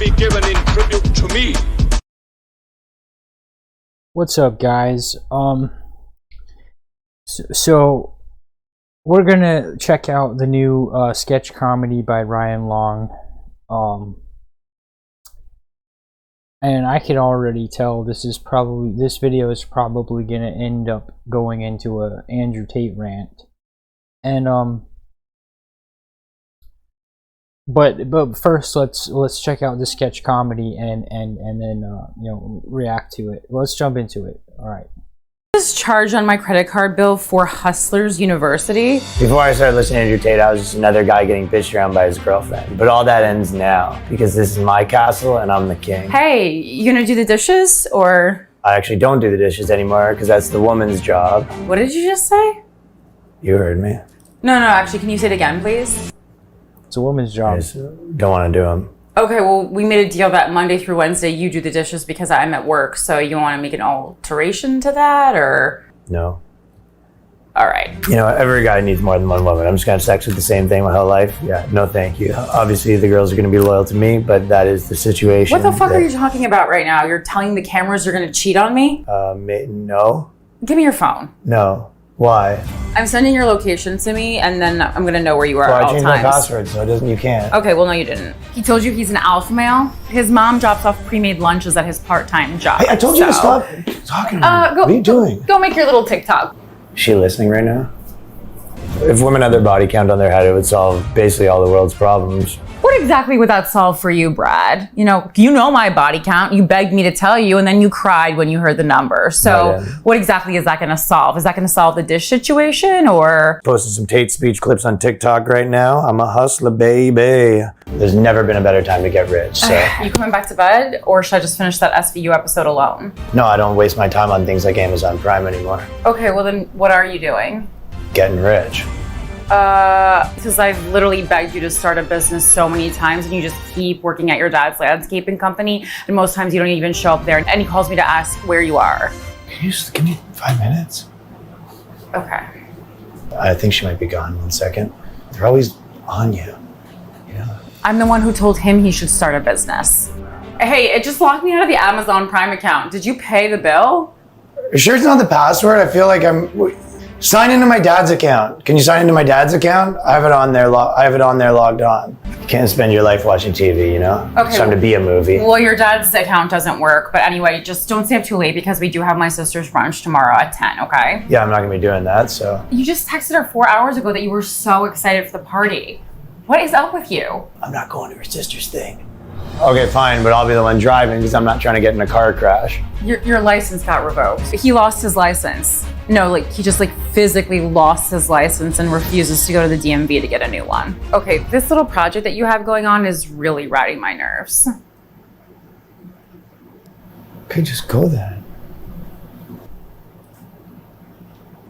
be given in tribute to me. What's up, guys? So we're gonna check out the new sketch comedy by Ryan Long, and I can already tell this video is probably gonna end up going into a Andrew Tate rant, and but first let's check out the sketch comedy and then react to it. Let's jump into it. All right. This charge on my credit card bill for Hustlers University. Before I started listening to Andrew Tate, I was just another guy getting bitched around by his girlfriend. But all that ends now because this is my castle and I'm the king. Hey, you gonna do the dishes or? I actually don't do the dishes anymore because that's the woman's job. What did you just say? You heard me. No, actually, can you say it again, please? It's a woman's job. I just don't want to do them. Okay, well, we made a deal that Monday through Wednesday you do the dishes because I'm at work, so you want to make an alteration to that, or? No. All right. You know, every guy needs more than one woman. I'm just going to have sex with the same thing my whole life. Yeah, no thank you. Obviously, the girls are going to be loyal to me, but that is the situation. What the fuck are you talking about right now? You're telling the cameras you're going to cheat on me? No. Give me your phone. No. Why? I'm sending your location to me, and then I'm going to know where you are at all times. Well, I changed my password, so you can't. Okay, well, no, you didn't. He told you he's an alpha male. His mom drops off pre-made lunches at his part-time job. Hey, I told you to stop talking to me. What are you doing? Go make your little TikTok. Is she listening right now? If women had their body count on their head, it would solve basically all the world's problems. What exactly would that solve for you, Brad? You know my body count. You begged me to tell you, and then you cried when you heard the number. So what exactly is that going to solve? Is that going to solve the dish situation, or? Posting some Tate speech clips on TikTok right now. I'm a hustler, baby. There's never been a better time to get rich, so. You coming back to bed, or should I just finish that SVU episode alone? No, I don't waste my time on things like Amazon Prime anymore. Okay, well then what are you doing? Getting rich. Because I've literally begged you to start a business so many times, and you just keep working at your dad's landscaping company, and most times you don't even show up there, and he calls me to ask where you are. Can you give me 5 minutes? Okay. I think she might be gone. 1 second. They're always on you. I'm the one who told him he should start a business. Hey, it just locked me out of the Amazon Prime account. Did you pay the bill? You sure it's not the password? I feel like sign into my dad's account. Can you sign into my dad's account? I have it on there. Logged on. You can't spend your life watching TV, Okay. It's time to be a movie. Well, your dad's account doesn't work, but anyway, just don't stay up too late because we do have my sister's brunch tomorrow at 10. Okay? Yeah, I'm not gonna be doing that. So. You just texted her 4 hours ago that you were so excited for the party. What is up with you? I'm not going to her sister's thing. Okay, fine, but I'll be the one driving because I'm not trying to get in a car crash. Your license got revoked. He lost his license. No, he just physically lost his license and refuses to go to the DMV to get a new one. Okay, this little project that you have going on is really riding my nerves. Okay, just go then.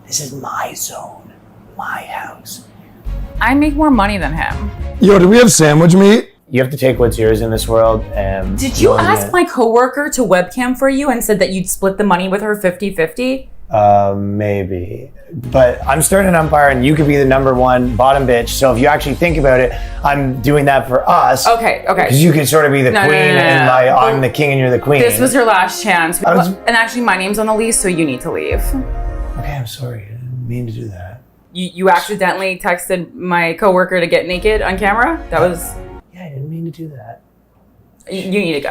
This is my zone, my house. I make more money than him. Yo, do we have sandwich meat? You have to take what's yours in this world and... Did you ask my coworker to webcam for you and said that you'd split the money with her 50-50? Maybe. But I'm starting an umpire and you could be the number one bottom bitch. So if you actually think about it, I'm doing that for us. Okay. Because you could sort of be the queen and I'm the king and you're the queen. This was your last chance. And actually my name's on the lease, so you need to leave. Okay, I'm sorry. I didn't mean to do that. You accidentally texted my coworker to get naked on camera? That was... Yeah, I didn't mean to do that. You need to go.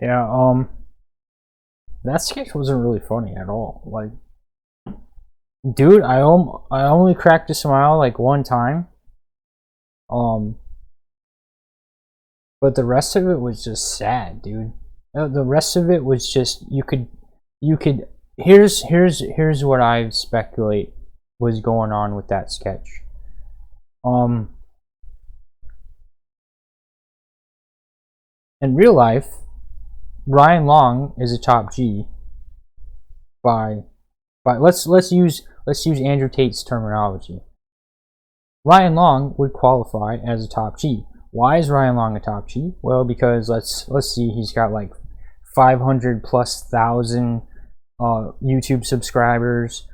Yeah, that sketch wasn't really funny at all. Dude, I only cracked a smile one time. But the rest of it was just sad, dude. The rest of it was just you could. Here's what I speculate was going on with that sketch. In real life, Ryan Long is a top G. Let's use Andrew Tate's terminology. Ryan Long would qualify as a top G. Why is Ryan Long a top G? Well, because let's see, he's got 500,000+ YouTube subscribers.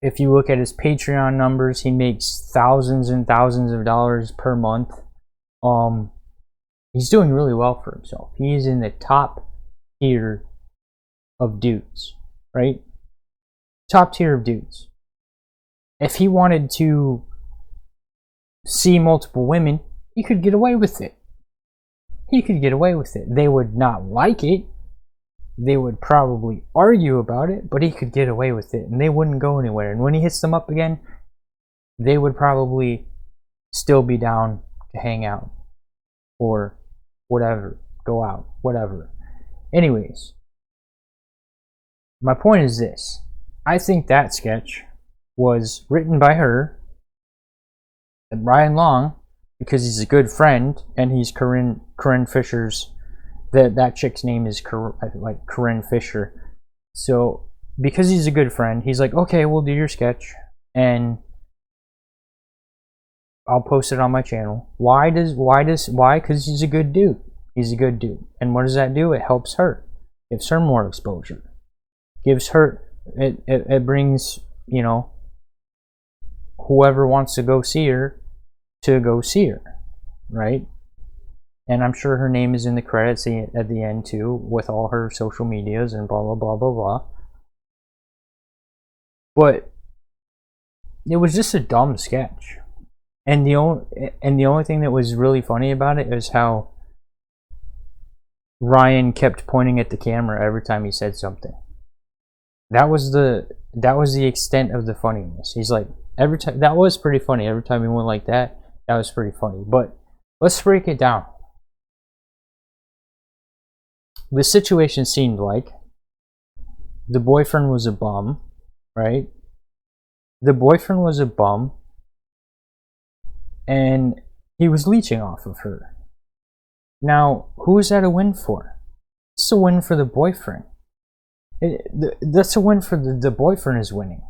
If you look at his Patreon numbers, he makes thousands and thousands of dollars per month. he's doing really well for himself. He's in the top tier of dudes, right? Top tier of dudes. If he wanted to see multiple women, he could get away with it. He could get away with it. They would not like it. They would probably argue about it, but he could get away with it, and they wouldn't go anywhere. And when he hits them up again, they would probably still be down to hang out or whatever, go out, whatever. Anyways, my point is this. I think that sketch was written by her and Ryan Long because he's a good friend, and he's Corinne Fisher's. That chick's name is like Corinne Fisher. So because he's a good friend, he's like, okay, we'll do your sketch, and I'll post it on my channel. Why? Because he's a good dude. He's a good dude. And what does that do? It helps her. Gives her more exposure. Gives her, it brings, you know, whoever wants to go see her to go see her, right? And I'm sure her name is in the credits at the end too, with all her social medias and blah blah blah blah blah. But it was just a dumb sketch, and the only thing that was really funny about it is how Ryan kept pointing at the camera every time he said something. That was the extent of the funniness. He's like, every time, that was pretty funny. Every time he went like that, that was pretty funny. But let's break it down. The situation seemed like the boyfriend was a bum, right? The boyfriend was a bum, and he was leeching off of her. Now, who is that a win for? It's a win for the boyfriend. That's a win for the boyfriend is winning.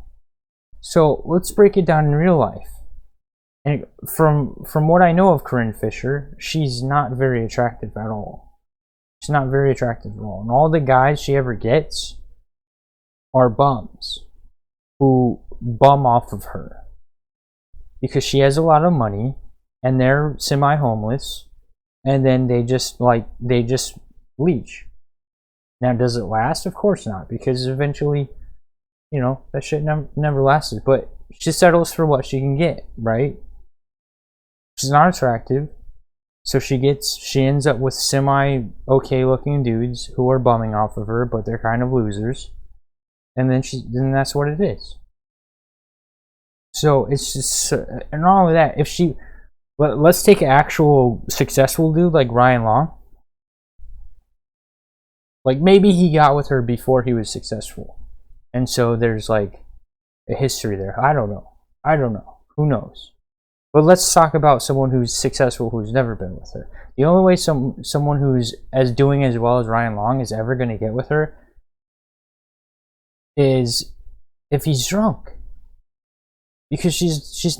So let's break it down in real life. And from what I know of Corinne Fisher, she's not very attractive at all. She's not very attractive at all. And all the guys she ever gets are bums who bum off of her because she has a lot of money and they're semi-homeless, and then they just leech. Now, does it last? Of course not, because eventually, you know, that shit never lasted. But she settles for what she can get, right? She's not attractive. So she ends up with semi-okay looking dudes who are bumming off of her, but they're kind of losers. And then that's what it is. So it's just, and all of that, let's take an actual successful dude like Ryan Long. Like, maybe he got with her before he was successful. And so there's like a history there. I don't know. Who knows? But let's talk about someone who's successful who's never been with her. The only way someone who's doing as well as Ryan Long is ever going to get with her is if he's drunk. Because she's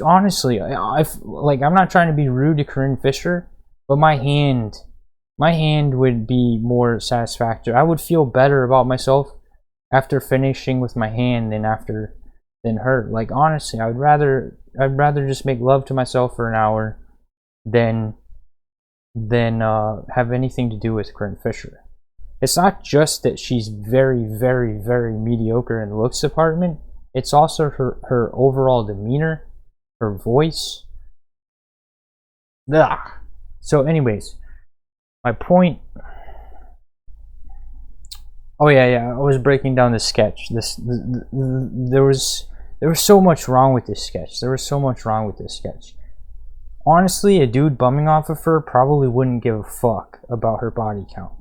honestly, I'm not trying to be rude to Corinne Fisher, but my hand would be more satisfactory. I would feel better about myself after finishing with my hand than her. Like, honestly, I'd rather just make love to myself for an hour than have anything to do with Corinne Fisher. It's not just that she's very, very, very mediocre in the looks department. It's also her overall demeanor, her voice. Ugh. So anyways, my point... Oh yeah, I was breaking down the sketch. There was so much wrong with this sketch. Honestly, a dude bumming off of her probably wouldn't give a fuck about her body count.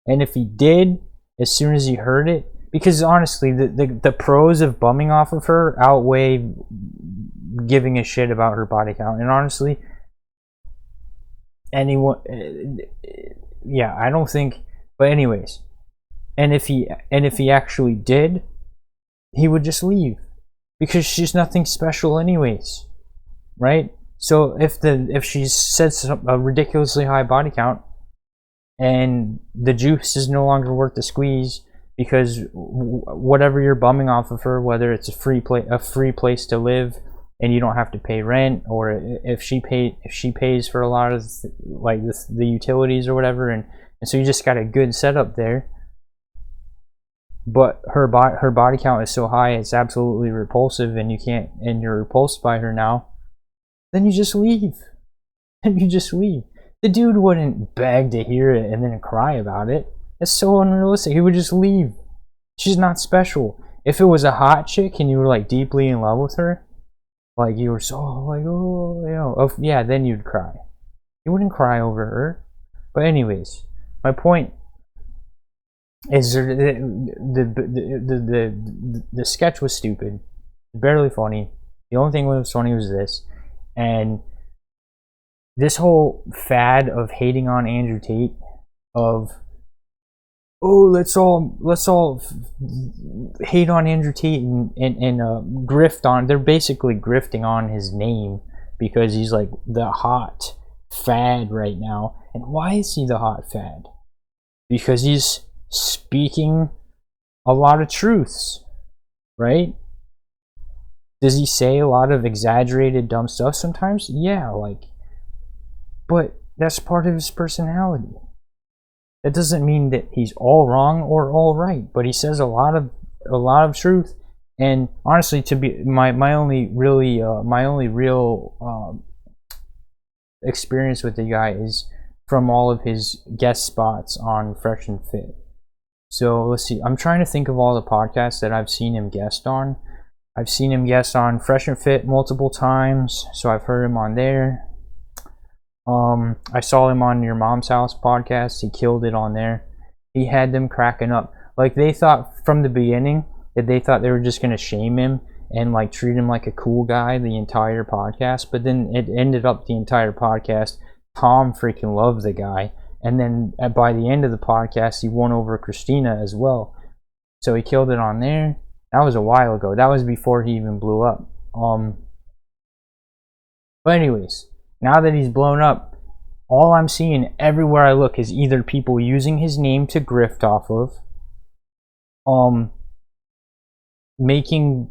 And if he did, as soon as he heard it, because honestly, the pros of bumming off of her outweigh giving a shit about her body count. And honestly, anyone, yeah, I don't think. But anyways, and if he actually did, he would just leave because she's nothing special, anyways, right? So if she sets a ridiculously high body count, and the juice is no longer worth the squeeze because whatever you're bumming off of her, whether it's a free place to live, and you don't have to pay rent, or if she pays for a lot of the utilities or whatever, and so you just got a good setup there. But her body count is so high, it's absolutely repulsive, and you're repulsed by her now. Then you just leave. And you just leave. The dude wouldn't beg to hear it and then cry about it. That's so unrealistic. He would just leave. She's not special. If it was a hot chick and you were like deeply in love with her, like you were so like, oh, you know, yeah, then you'd cry. You wouldn't cry over her. But anyways, my point is the sketch was stupid, barely funny. The only thing that was funny was this, and this whole fad of hating on Andrew Tate, of let's all hate on Andrew Tate and grift on. They're basically grifting on his name because he's like the hot fad right now. And why is he the hot fad? Because he's speaking a lot of truths, right? Does he say a lot of exaggerated dumb stuff sometimes? Yeah, but that's part of his personality. That doesn't mean that he's all wrong or all right, but he says a lot of truth. And honestly, to be my only real experience with the guy is from all of his guest spots on Fresh and Fit. So let's see. I'm trying to think of all the podcasts that I've seen him guest on. I've seen him guest on Fresh and Fit multiple times, so I've heard him on there. I saw him on Your Mom's House podcast. He killed it on there. He had them cracking up. Like, they thought from the beginning that they thought they were just going to shame him and like treat him like a cool guy the entire podcast, but then it ended up the entire podcast Tom freaking loved the guy, and then by the end of the podcast he won over Christina as well. So he killed it on there. That was a while ago. That was before he even blew up. But anyways, now that he's blown up, all I'm seeing everywhere I look is either people using his name to grift off of, making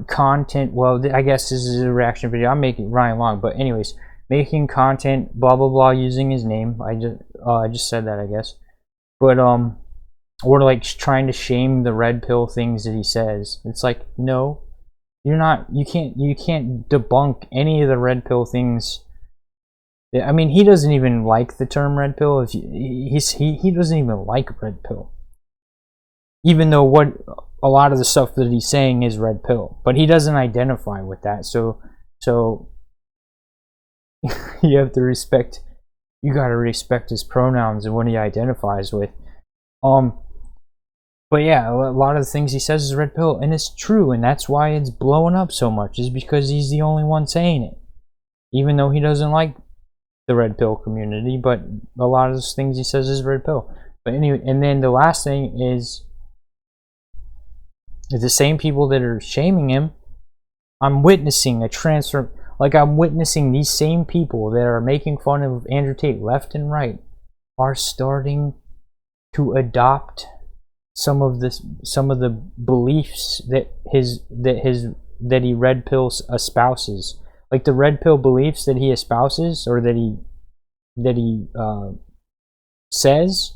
content. Well, I guess this is a reaction video. I'm making Ryan Long, but anyways, making content, blah blah blah, using his name. I just said that, I guess. But or like trying to shame the red pill things that he says. It's like, no, you're not. You can't debunk any of the red pill things. I mean, he doesn't even like the term red pill. He doesn't even like red pill, even though what a lot of the stuff that he's saying is red pill, but he doesn't identify with that. So you have to respect. You gotta respect his pronouns and what he identifies with. But yeah, a lot of the things he says is red pill, and it's true, and that's why it's blowing up so much. Is because he's the only one saying it, even though he doesn't like the red pill community. But a lot of those things he says is red pill. But anyway, and then the last thing is the same people that are shaming him. I'm witnessing a transfer. Like, I'm witnessing these same people that are making fun of Andrew Tate left and right are starting to adopt some of the beliefs that he red pill espouses. Like the red pill beliefs that he espouses, or that he says,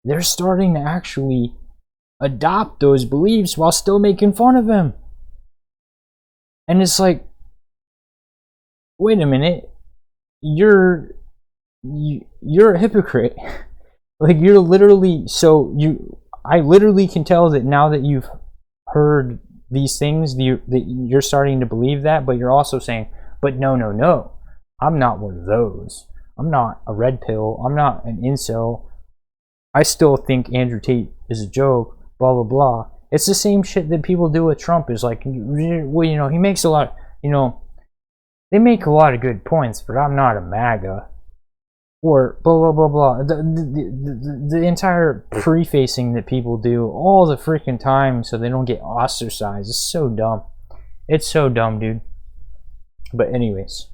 they're starting to actually adopt those beliefs while still making fun of him. And it's like, wait a minute, you're a hypocrite. Like, you're literally, I literally can tell that now that you've heard these things, that you're starting to believe that, but you're also saying, but no, I'm not one of those. I'm not a red pill. I'm not an incel. I still think Andrew Tate is a joke, blah, blah, blah. It's the same shit that people do with Trump. Is like, well, you know, he makes a lot, you know, they make a lot of good points, but I'm not a MAGA. Or blah, blah, blah, blah. The entire prefacing that people do all the freaking time so they don't get ostracized is so dumb. It's so dumb, dude. But anyways,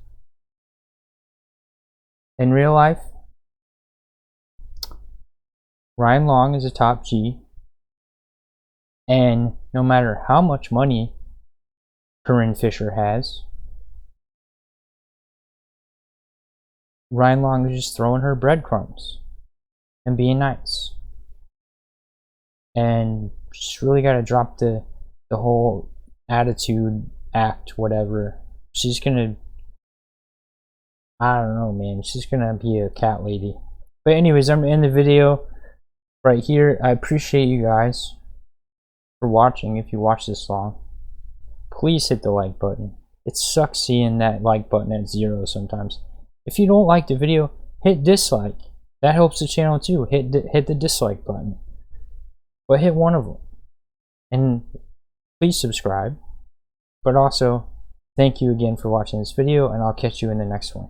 in real life, Ryan Long is a top G. And no matter how much money Corinne Fisher has, Ryan Long is just throwing her breadcrumbs and being nice. And she's really got to drop the whole attitude act, whatever. She's gonna, I don't know, man. She's gonna be a cat lady. But anyways, I'm in the video right here. I appreciate you guys for watching. If you watch this long, please hit the like button. It sucks seeing that like button at 0 sometimes. If you don't like the video, hit dislike. That helps the channel too. Hit the dislike button. But hit one of them. And please subscribe. But also, thank you again for watching this video, and I'll catch you in the next one.